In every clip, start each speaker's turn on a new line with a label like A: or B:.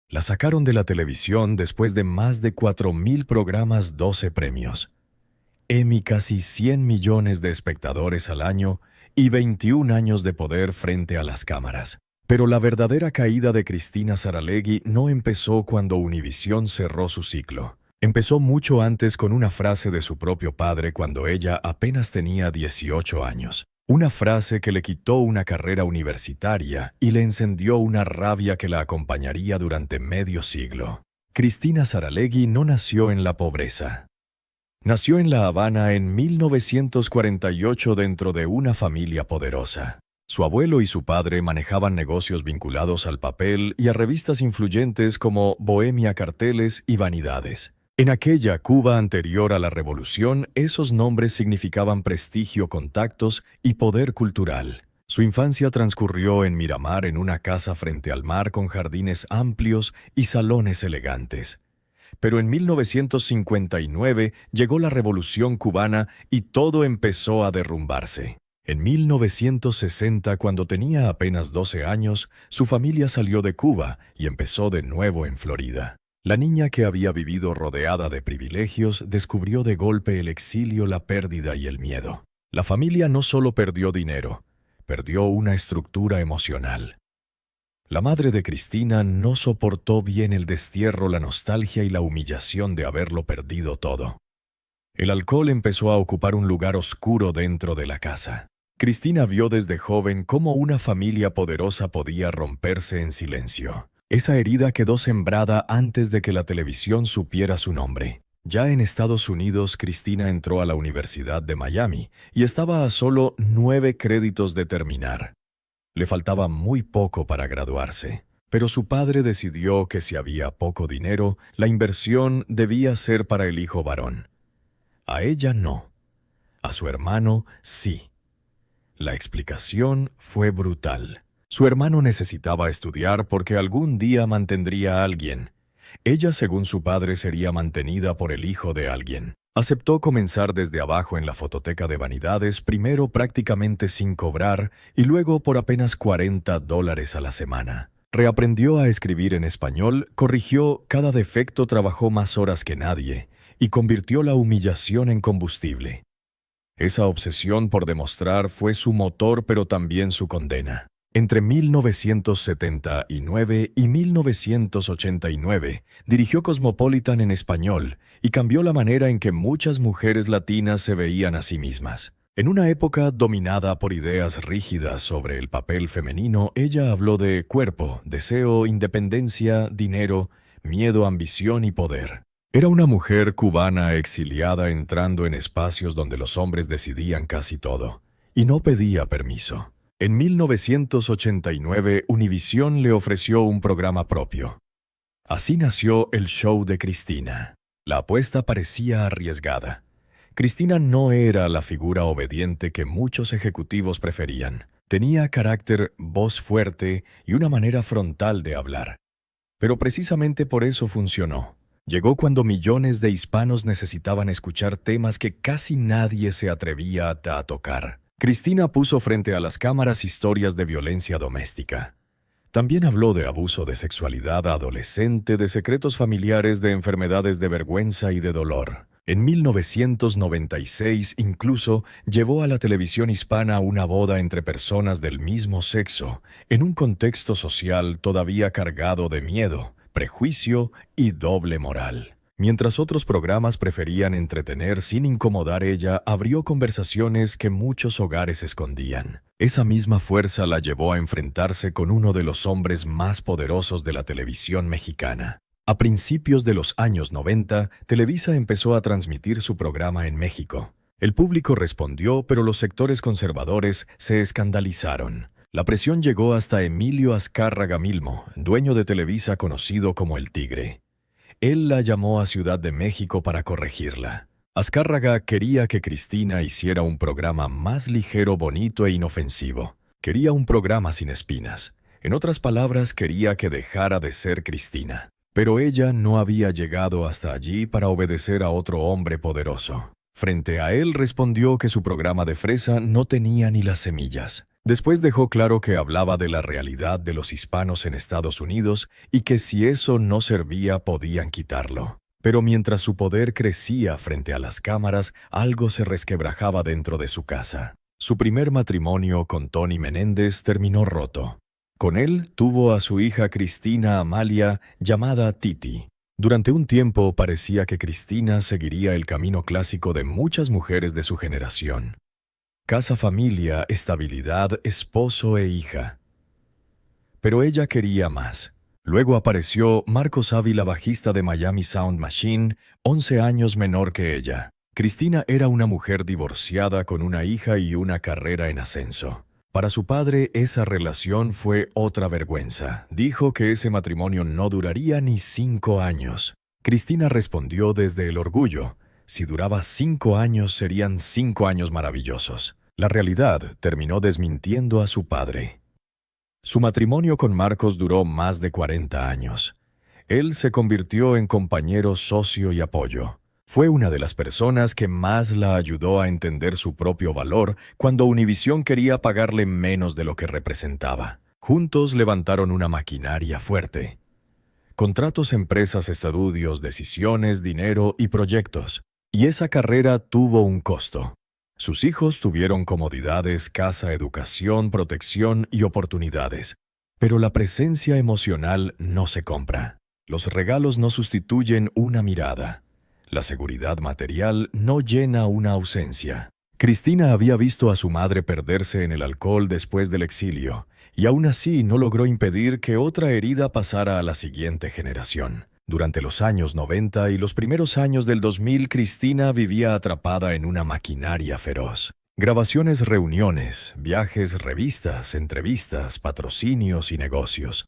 A: La sacaron de la televisión después de más de 4.000 programas, 12 premios. Emmy, casi 100 millones de espectadores al año y 21 años de poder frente a las cámaras. Pero la verdadera caída de Cristina Saralegui no empezó cuando Univisión cerró su ciclo. Empezó mucho antes con una frase de su propio padre cuando ella apenas tenía 18 años. Una frase que le quitó una carrera universitaria y le encendió una rabia que la acompañaría durante medio siglo. Cristina Saralegui no nació en la pobreza. Nació en La Habana en 1948 dentro de una familia poderosa. Su abuelo y su padre manejaban negocios vinculados al papel y a revistas influyentes como Bohemia, Carteles y Vanidades. En aquella Cuba anterior a la revolución, esos nombres significaban prestigio, contactos y poder cultural. Su infancia transcurrió en Miramar, en una casa frente al mar con jardines amplios y salones elegantes. Pero en 1959 llegó la Revolución Cubana y todo empezó a derrumbarse. En 1960, cuando tenía apenas 12 años, su familia salió de Cuba y empezó de nuevo en Florida. La niña que había vivido rodeada de privilegios descubrió de golpe el exilio, la pérdida y el miedo. La familia no solo perdió dinero, perdió una estructura emocional. La madre de Cristina no soportó bien el destierro, la nostalgia y la humillación de haberlo perdido todo. El alcohol empezó a ocupar un lugar oscuro dentro de la casa. Cristina vio desde joven cómo una familia poderosa podía romperse en silencio. Esa herida quedó sembrada antes de que la televisión supiera su nombre. Ya en Estados Unidos, Cristina entró a la Universidad de Miami y estaba a solo 9 créditos de terminar. Le faltaba muy poco para graduarse, pero su padre decidió que si había poco dinero, la inversión debía ser para el hijo varón. A ella no. A su hermano sí. La explicación fue brutal. Su hermano necesitaba estudiar porque algún día mantendría a alguien. Ella, según su padre, sería mantenida por el hijo de alguien. Aceptó comenzar desde abajo en la fototeca de Vanidades, primero prácticamente sin cobrar y luego por apenas $40 a la semana. Reaprendió a escribir en español, corrigió cada defecto, trabajó más horas que nadie y convirtió la humillación en combustible. Esa obsesión por demostrar fue su motor, pero también su condena. Entre 1979 y 1989 dirigió Cosmopolitan en español y cambió la manera en que muchas mujeres latinas se veían a sí mismas. En una época dominada por ideas rígidas sobre el papel femenino, ella habló de cuerpo, deseo, independencia, dinero, miedo, ambición y poder. Era una mujer cubana exiliada entrando en espacios donde los hombres decidían casi todo, y no pedía permiso. En 1989, Univisión le ofreció un programa propio. Así nació el show de Cristina. La apuesta parecía arriesgada. Cristina no era la figura obediente que muchos ejecutivos preferían. Tenía carácter, voz fuerte y una manera frontal de hablar. Pero precisamente por eso funcionó. Llegó cuando millones de hispanos necesitaban escuchar temas que casi nadie se atrevía a tocar. Cristina puso frente a las cámaras historias de violencia doméstica. También habló de abuso de sexualidad adolescente, de secretos familiares, de enfermedades, de vergüenza y de dolor. En 1996 incluso llevó a la televisión hispana una boda entre personas del mismo sexo, en un contexto social todavía cargado de miedo, prejuicio y doble moral. Mientras otros programas preferían entretener sin incomodar, ella abrió conversaciones que muchos hogares escondían. Esa misma fuerza la llevó a enfrentarse con uno de los hombres más poderosos de la televisión mexicana. A principios de los años 90, Televisa empezó a transmitir su programa en México. El público respondió, pero los sectores conservadores se escandalizaron. La presión llegó hasta Emilio Azcárraga Milmo, dueño de Televisa conocido como el Tigre. Él la llamó a Ciudad de México para corregirla. Azcárraga quería que Cristina hiciera un programa más ligero, bonito e inofensivo. Quería un programa sin espinas. En otras palabras, quería que dejara de ser Cristina. Pero ella no había llegado hasta allí para obedecer a otro hombre poderoso. Frente a él respondió que su programa de fresa no tenía ni las semillas. Después dejó claro que hablaba de la realidad de los hispanos en Estados Unidos y que si eso no servía podían quitarlo. Pero mientras su poder crecía frente a las cámaras, algo se resquebrajaba dentro de su casa. Su primer matrimonio con Tony Menéndez terminó roto. Con él tuvo a su hija Cristina Amalia, llamada Titi. Durante un tiempo parecía que Cristina seguiría el camino clásico de muchas mujeres de su generación. Casa, familia, estabilidad, esposo e hija. Pero ella quería más. Luego apareció Marcos Ávila, bajista de Miami Sound Machine, 11 años menor que ella. Cristina era una mujer divorciada con una hija y una carrera en ascenso. Para su padre, esa relación fue otra vergüenza. Dijo que ese matrimonio no duraría ni 5 años. Cristina respondió desde el orgullo: si duraba 5 años, serían 5 años maravillosos. La realidad terminó desmintiendo a su padre. Su matrimonio con Marcos duró más de 40 años. Él se convirtió en compañero, socio y apoyo. Fue una de las personas que más la ayudó a entender su propio valor cuando Univisión quería pagarle menos de lo que representaba. Juntos levantaron una maquinaria fuerte. Contratos, empresas, estudios, decisiones, dinero y proyectos. Y esa carrera tuvo un costo. Sus hijos tuvieron comodidades, casa, educación, protección y oportunidades. Pero la presencia emocional no se compra. Los regalos no sustituyen una mirada. La seguridad material no llena una ausencia. Cristina había visto a su madre perderse en el alcohol después del exilio, y aún así no logró impedir que otra herida pasara a la siguiente generación. Durante los años 90 y los primeros años del 2000, Cristina vivía atrapada en una maquinaria feroz. Grabaciones, reuniones, viajes, revistas, entrevistas, patrocinios y negocios.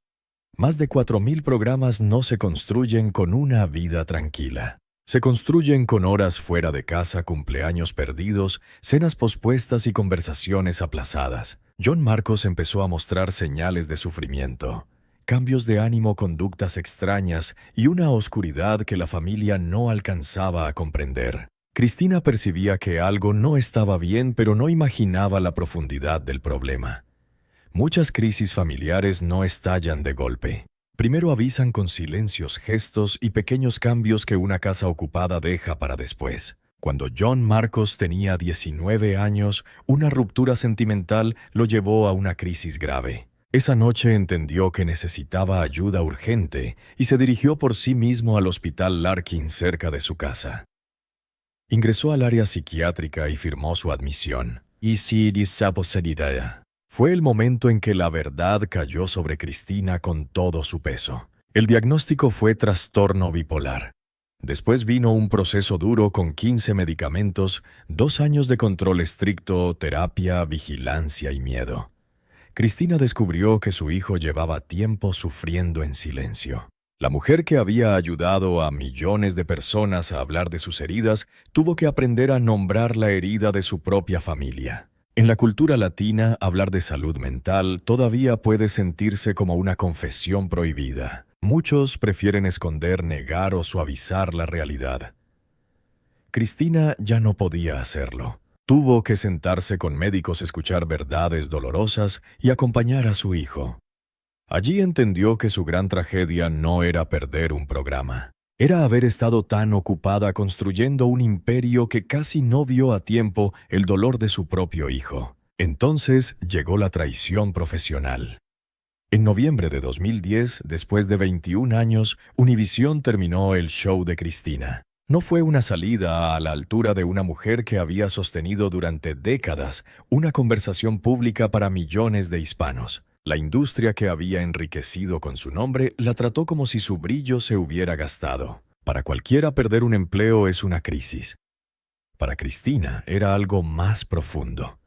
A: Más de 4,000 programas no se construyen con una vida tranquila. Se construyen con horas fuera de casa, cumpleaños perdidos, cenas pospuestas y conversaciones aplazadas. John Marcos empezó a mostrar señales de sufrimiento, cambios de ánimo, conductas extrañas y una oscuridad que la familia no alcanzaba a comprender. Cristina percibía que algo no estaba bien, pero no imaginaba la profundidad del problema. Muchas crisis familiares no estallan de golpe. Primero avisan con silencios, gestos y pequeños cambios que una casa ocupada deja para después. Cuando John Marcos tenía 19 años, una ruptura sentimental lo llevó a una crisis grave. Esa noche entendió que necesitaba ayuda urgente y se dirigió por sí mismo al Hospital Larkin cerca de su casa. Ingresó al área psiquiátrica y firmó su admisión. Fue el momento en que la verdad cayó sobre Cristina con todo su peso. El diagnóstico fue trastorno bipolar. Después vino un proceso duro con 15 medicamentos, 2 años de control estricto, terapia, vigilancia y miedo. Cristina descubrió que su hijo llevaba tiempo sufriendo en silencio. La mujer que había ayudado a millones de personas a hablar de sus heridas tuvo que aprender a nombrar la herida de su propia familia. En la cultura latina, hablar de salud mental todavía puede sentirse como una confesión prohibida. Muchos prefieren esconder, negar o suavizar la realidad. Cristina ya no podía hacerlo. Tuvo que sentarse con médicos, escuchar verdades dolorosas y acompañar a su hijo. Allí entendió que su gran tragedia no era perder un programa. Era haber estado tan ocupada construyendo un imperio que casi no vio a tiempo el dolor de su propio hijo. Entonces llegó la traición profesional. En noviembre de 2010, después de 21 años, Univisión terminó el show de Cristina. No fue una salida a la altura de una mujer que había sostenido durante décadas una conversación pública para millones de hispanos. La industria que había enriquecido con su nombre la trató como si su brillo se hubiera gastado. Para cualquiera, perder un empleo es una crisis. Para Cristina era algo más profundo.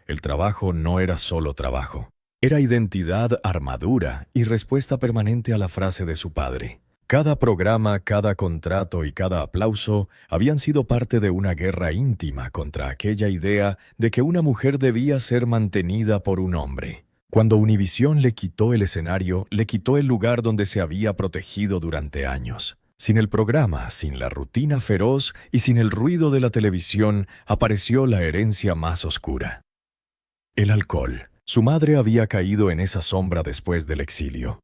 A: El trabajo no era solo trabajo. Era identidad, armadura y respuesta permanente a la frase de su padre. Cada programa, cada contrato y cada aplauso habían sido parte de una guerra íntima contra aquella idea de que una mujer debía ser mantenida por un hombre. Cuando Univisión le quitó el escenario, le quitó el lugar donde se había protegido durante años. Sin el programa, sin la rutina feroz y sin el ruido de la televisión, apareció la herencia más oscura. El alcohol. Su madre había caído en esa sombra después del exilio.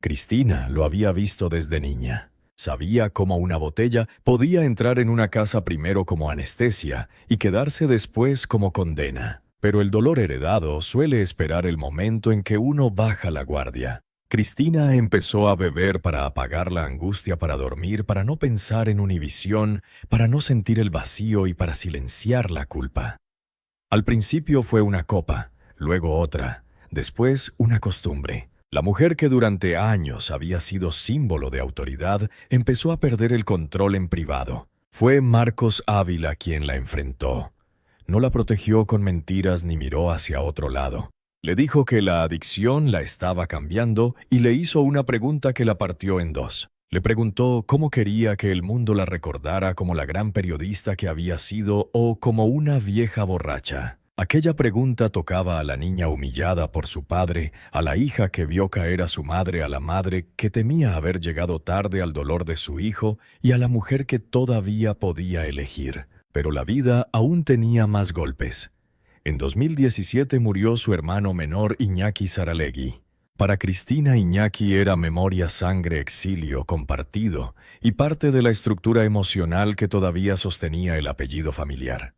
A: Cristina lo había visto desde niña. Sabía cómo una botella podía entrar en una casa primero como anestesia y quedarse después como condena. Pero el dolor heredado suele esperar el momento en que uno baja la guardia. Cristina empezó a beber para apagar la angustia, para dormir, para no pensar en Univisión, para no sentir el vacío y para silenciar la culpa. Al principio fue una copa, luego otra, después una costumbre. La mujer que durante años había sido símbolo de autoridad empezó a perder el control en privado. Fue Marcos Ávila quien la enfrentó. No la protegió con mentiras ni miró hacia otro lado. Le dijo que la adicción la estaba cambiando y le hizo una pregunta que la partió en dos. Le preguntó cómo quería que el mundo la recordara, como la gran periodista que había sido o como una vieja borracha. Aquella pregunta tocaba a la niña humillada por su padre, a la hija que vio caer a su madre, a la madre que temía haber llegado tarde al dolor de su hijo y a la mujer que todavía podía elegir. Pero la vida aún tenía más golpes. En 2017 murió su hermano menor Iñaki Saralegui. Para Cristina, Iñaki era memoria, sangre, exilio, compartido y parte de la estructura emocional que todavía sostenía el apellido familiar.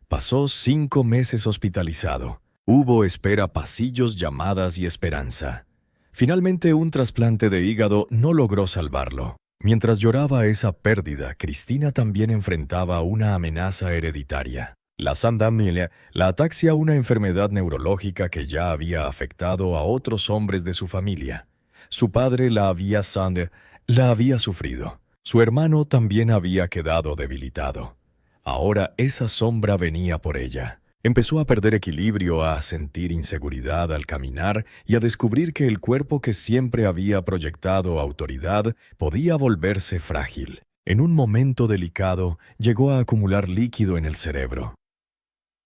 A: Pasó 5 meses hospitalizado. Hubo espera, pasillos, llamadas y esperanza. Finalmente, un trasplante de hígado no logró salvarlo. Mientras lloraba esa pérdida, Cristina también enfrentaba una amenaza hereditaria. La sandaemia, la ataxia, una enfermedad neurológica que ya había afectado a otros hombres de su familia. Su padre la había sufrido. Su hermano también había quedado debilitado. Ahora esa sombra venía por ella. Empezó a perder equilibrio, a sentir inseguridad al caminar y a descubrir que el cuerpo que siempre había proyectado autoridad podía volverse frágil. En un momento delicado, llegó a acumular líquido en el cerebro.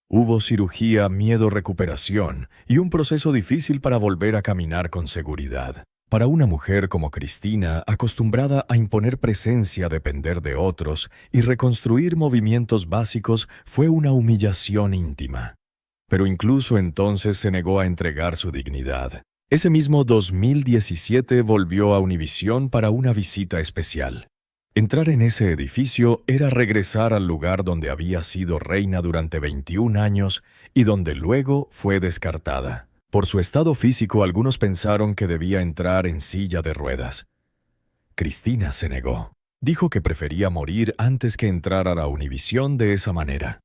A: Hubo cirugía, miedo, recuperación y un proceso difícil para volver a caminar con seguridad. Para una mujer como Cristina, acostumbrada a imponer presencia, depender de otros y reconstruir movimientos básicos, fue una humillación íntima. Pero incluso entonces se negó a entregar su dignidad. Ese mismo 2017 volvió a Univisión para una visita especial. Entrar en ese edificio era regresar al lugar donde había sido reina durante 21 años y donde luego fue descartada. Por su estado físico, algunos pensaron que debía entrar en silla de ruedas. Cristina se negó. Dijo que prefería morir antes que entrar a la Univisión de esa manera.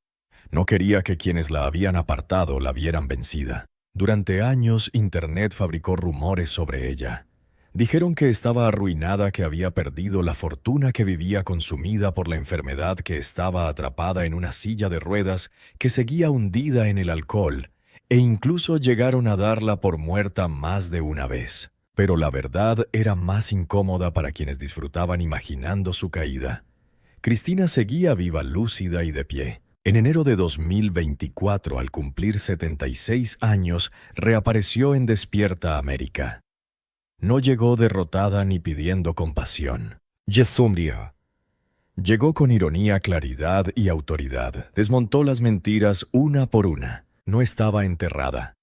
A: No quería que quienes la habían apartado la vieran vencida. Durante años, Internet fabricó rumores sobre ella. Dijeron que estaba arruinada, que había perdido la fortuna, que vivía consumida por la enfermedad, que estaba atrapada en una silla de ruedas, que seguía hundida en el alcohol, e incluso llegaron a darla por muerta más de una vez. Pero la verdad era más incómoda para quienes disfrutaban imaginando su caída. Cristina seguía viva, lúcida y de pie. En enero de 2024, al cumplir 76 años, reapareció en Despierta América. No llegó derrotada ni pidiendo compasión. Llegó con ironía, claridad y autoridad. Desmontó las mentiras una por una. No estaba enterrada.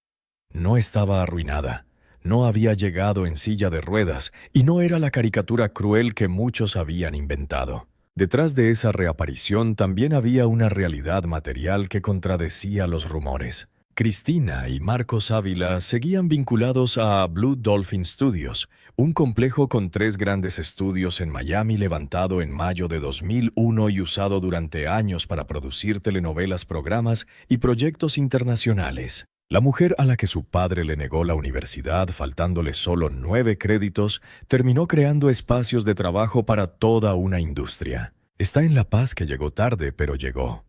A: No estaba arruinada. No había llegado en silla de ruedas y no era la caricatura cruel que muchos habían inventado. Detrás de esa reaparición también había una realidad material que contradecía los rumores. Cristina y Marcos Ávila seguían vinculados a Blue Dolphin Studios, un complejo con 3 grandes estudios en Miami levantado en mayo de 2001 y usado durante años para producir telenovelas, programas y proyectos internacionales. La mujer a la que su padre le negó la universidad, faltándole solo 9 créditos, terminó creando espacios de trabajo para toda una industria. Está en La Paz, que llegó tarde, pero llegó.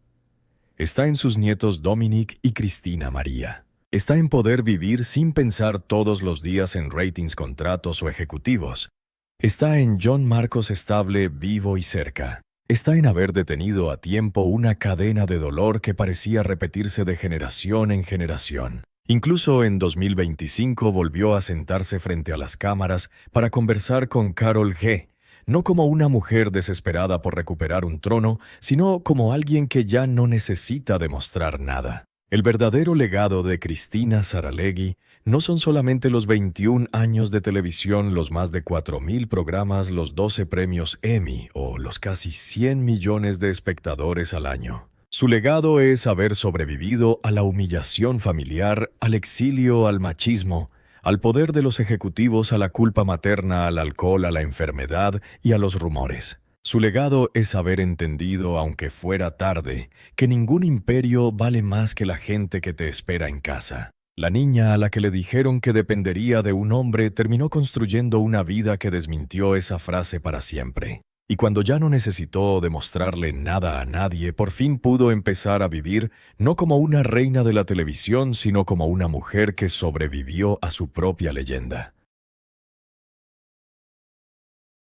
A: Está en sus nietos Dominic y Cristina María. Está en poder vivir sin pensar todos los días en ratings, contratos o ejecutivos. Está en John Marcos estable, vivo y cerca. Está en haber detenido a tiempo una cadena de dolor que parecía repetirse de generación en generación. Incluso en 2025 volvió a sentarse frente a las cámaras para conversar con Karol G., no como una mujer desesperada por recuperar un trono, sino como alguien que ya no necesita demostrar nada. El verdadero legado de Cristina Saralegui no son solamente los 21 años de televisión, los más de 4.000 programas, los 12 premios Emmy o los casi 100 millones de espectadores al año. Su legado es haber sobrevivido a la humillación familiar, al exilio, al machismo, al poder de los ejecutivos, a la culpa materna, al alcohol, a la enfermedad y a los rumores. Su legado es haber entendido, aunque fuera tarde, que ningún imperio vale más que la gente que te espera en casa. La niña a la que le dijeron que dependería de un hombre terminó construyendo una vida que desmintió esa frase para siempre. Y cuando ya no necesitó demostrarle nada a nadie, por fin pudo empezar a vivir no como una reina de la televisión, sino como una mujer que sobrevivió a su propia leyenda.